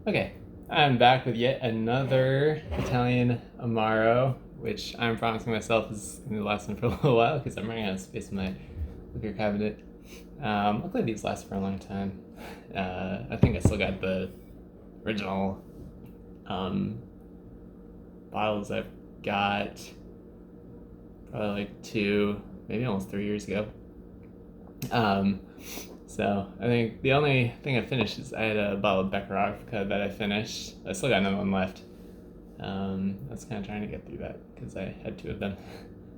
Okay, I'm back with yet another Italian Amaro, which I'm promising myself is going to last for a little while because I'm running out of space in my liquor cabinet. Luckily, these last for a long time. I think I still got the original bottles I've got probably like 2, maybe almost 3 years ago. So I think the only thing I finished is I had a bottle of Vecchio that I finished. I still got another one left. I was kind of trying to get through that because I had 2 of them.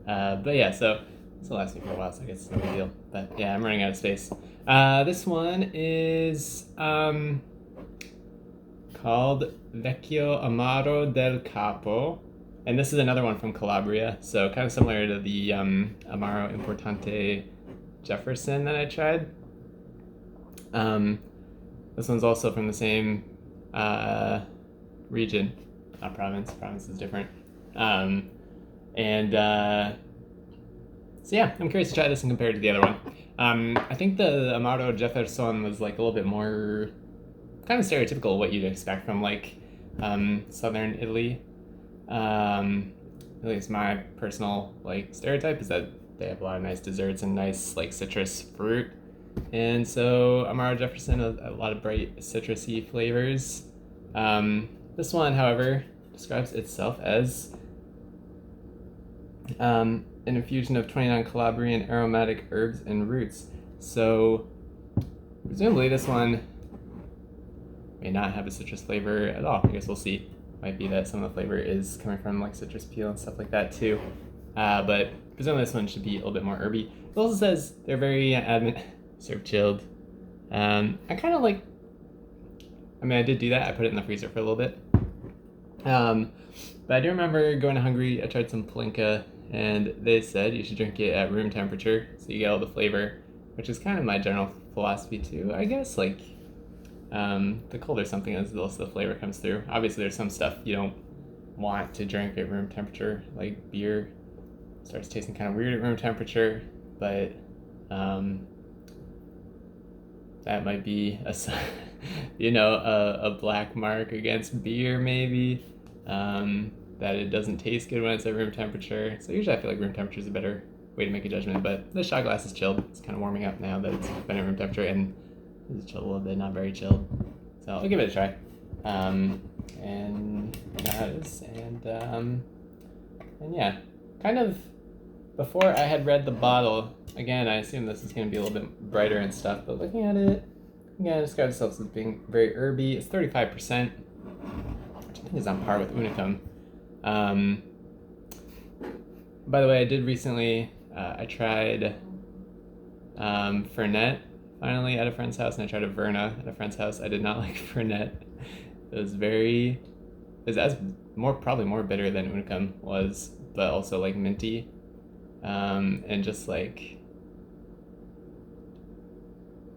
But yeah, so this will last me for a while, so I guess it's no big deal. But yeah, I'm running out of space. This one is called Vecchio Amaro del Capo. And this is another one from Calabria, so kind of similar to the Amaro Importante Jefferson that I tried. This one's also from the same region, not province. Province is different. So yeah, I'm curious to try this and compare it to the other one. I think the Amaro Jefferson was like a little bit more kind of stereotypical what you'd expect from like southern Italy. At least my personal like stereotype is that they have a lot of nice desserts and nice like citrus fruit. And so Amaro Jefferson has a lot of bright citrusy flavors. This one, however, describes itself as an infusion of 29 Calabrian aromatic herbs and roots. So presumably this one may not have a citrus flavor at all. I guess we'll see. Might be that some of the flavor is coming from like citrus peel and stuff like that too. But presumably this one should be a little bit more herby. It also says they're very adamant. Serve chilled. I kind of like. I did do that. I put it in the freezer for a little bit. But I do remember going to Hungary. I tried some Palinka, and they said you should drink it at room temperature so you get all the flavor, which is kind of my general philosophy too. I guess like the colder something is, the less the flavor comes through. Obviously, there's some stuff you don't want to drink at room temperature, like beer. Starts tasting kind of weird at room temperature, but that might be a black mark against beer maybe, that it doesn't taste good when it's at room temperature. So usually I feel like room temperature is a better way to make a judgment, but the shot glass is chilled. It's kind of warming up now that it's been at room temperature, and it's chilled a little bit, not very chilled. So I'll give it a try. And yeah, kind of before I had read the bottle, again, I assume this is going to be a little bit brighter and stuff, but looking at it, it describes itself as being very herby. It's 35%, which I think is on par with Unicum. By the way, I did recently, I tried Fernet, finally, at a friend's house, and I tried a Verna at a friend's house. I did not like Fernet. It was probably more bitter than Unicum was, but also like minty. And just like,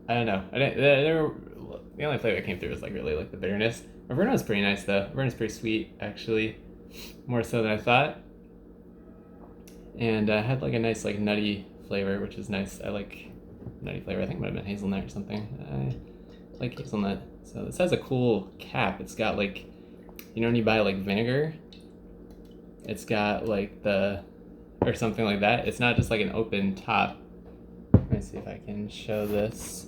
I don't know. The only flavor that came through was like really like the bitterness. Verna was pretty nice though. Verna's pretty sweet actually, more so than I thought. And had like a nice like nutty flavor, which is nice. I like nutty flavor. I think it might have been hazelnut or something. I like hazelnut. So this has a cool cap. It's got like, when you buy like vinegar, it's got like or something like that. It's not just like an open top. Let me see if I can show this.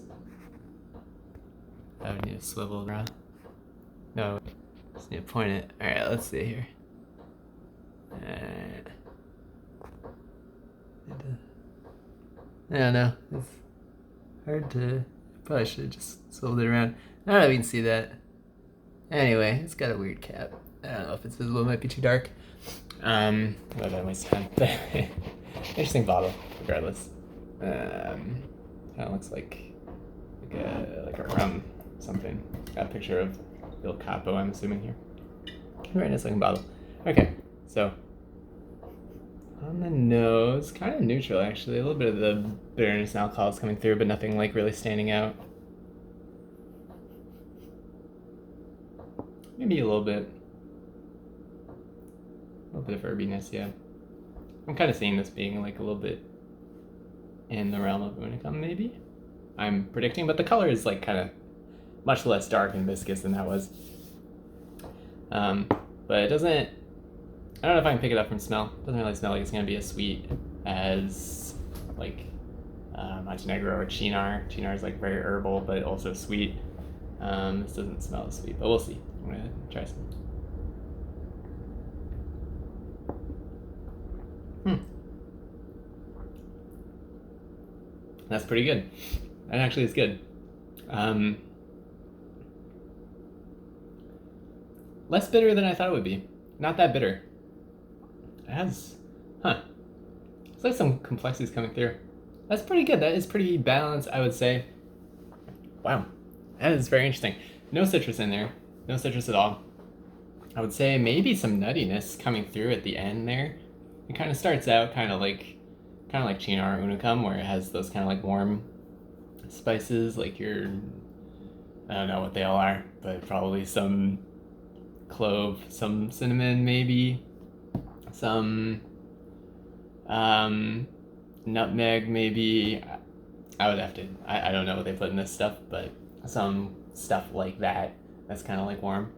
I would need to swivel around. No, just need to point it. Alright, let's see here. Alright. I don't know. It's hard to. Probably should have just swiveled it around. I don't know if you can see that. Anyway, it's got a weird cap. I don't know if it's visible. It might be too dark. I'm not waste time. Interesting bottle, regardless. Kind of looks like a rum something. Got a picture of Il Capo, I'm assuming here. Very nice looking bottle. Okay, so on the nose, kind of neutral actually. A little bit of the bitterness and alcohol is coming through, but nothing like really standing out. Maybe a little bit of herbiness, yeah. I'm kind of seeing this being like a little bit in the realm of Unicum, maybe. I'm predicting, but the color is like kind of much less dark and viscous than that was. But it doesn't. I don't know if I can pick it up from smell. It doesn't really smell like it's gonna be as sweet as like Montenegro or Chinar. Chinar is like very herbal, but also sweet. This doesn't smell as sweet, but we'll see. I'm gonna try some. That's pretty good. That actually is good. Less bitter than I thought it would be. Not that bitter. It has, it's like some complexities coming through. That's pretty good. That is pretty balanced, I would say. Wow, that is very interesting. No citrus in there. No citrus at all. I would say maybe some nuttiness coming through at the end there. It kind of starts out kind of like Chinar Unicum, where it has those kind of like warm spices, like I don't know what they all are, but probably some clove, some cinnamon, maybe some nutmeg, maybe. I would have to. I don't know what they put in this stuff, but some stuff like that. That's kind of like warm.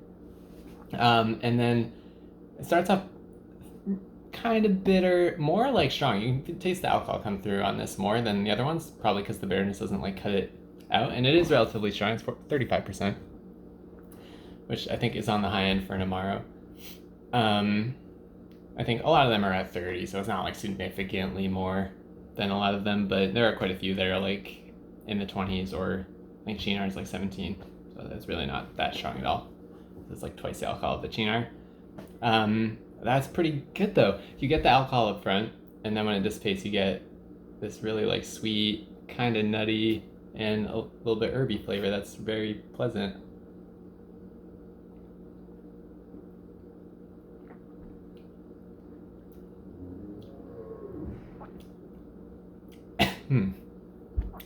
And then it starts off kind of bitter, more like strong. You can taste the alcohol come through on this more than the other ones, probably because the bitterness doesn't like cut it out. And it is relatively strong. It's 35%, which I think is on the high end for an Amaro. I think a lot of them are at 30, so it's not like significantly more than a lot of them, but there are quite a few that are like in the 20s, or I think Chinar is like 17, so that's really not that strong at all. It's like twice the alcohol of the Chinar. That's pretty good though. You get the alcohol up front, and then when it dissipates, you get this really like sweet, kind of nutty, and a little bit herby flavor that's very pleasant.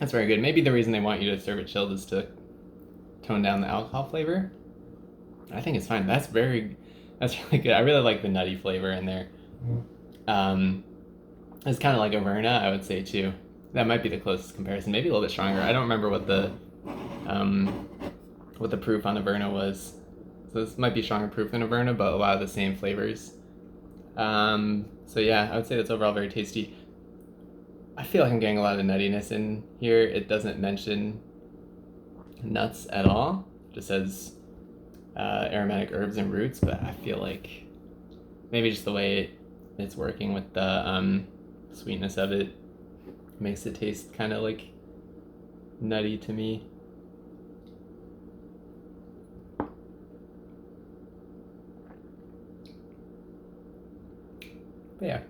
That's very good. Maybe the reason they want you to serve it chilled is to tone down the alcohol flavor. I think it's fine. That's really good. I really like the nutty flavor in there. It's kind of like a Verna, I would say too. That might be the closest comparison. Maybe a little bit stronger. I don't remember what the proof on the Verna was. So this might be stronger proof than a Verna, but a lot of the same flavors. So yeah, I would say that's overall very tasty. I feel like I'm getting a lot of nuttiness in here. It doesn't mention nuts at all. It just says aromatic herbs and roots, but I feel like maybe just the way it's working with the sweetness of it makes it taste kind of like nutty to me. But yeah,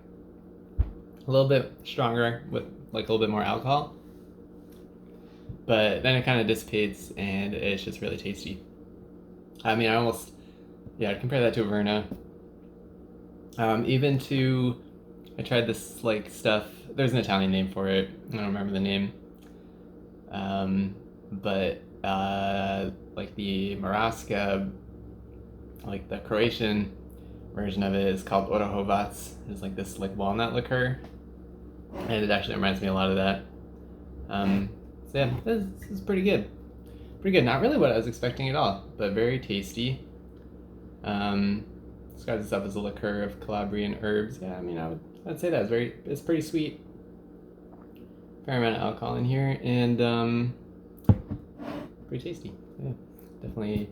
a little bit stronger with like a little bit more alcohol, but then it kind of dissipates and it's just really tasty. I mean, I'd compare that to a Verna. I tried this like stuff. There's an Italian name for it. I don't remember the name. But like the Maraska, like the Croatian version of it is called Orahovac. It's like this like walnut liqueur, and it actually reminds me a lot of that. So yeah, this is pretty good. Pretty good. Not really what I was expecting at all, but very tasty. Describes itself as a liqueur of Calabrian herbs. Yeah, I mean, I'd say that it's pretty sweet. Fair amount of alcohol in here, and pretty tasty. Yeah, definitely.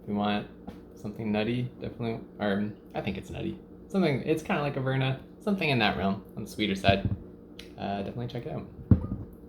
If you want something nutty, definitely. Or I think it's nutty. It's kind of like a Verna, something in that realm on the sweeter side. Definitely check it out.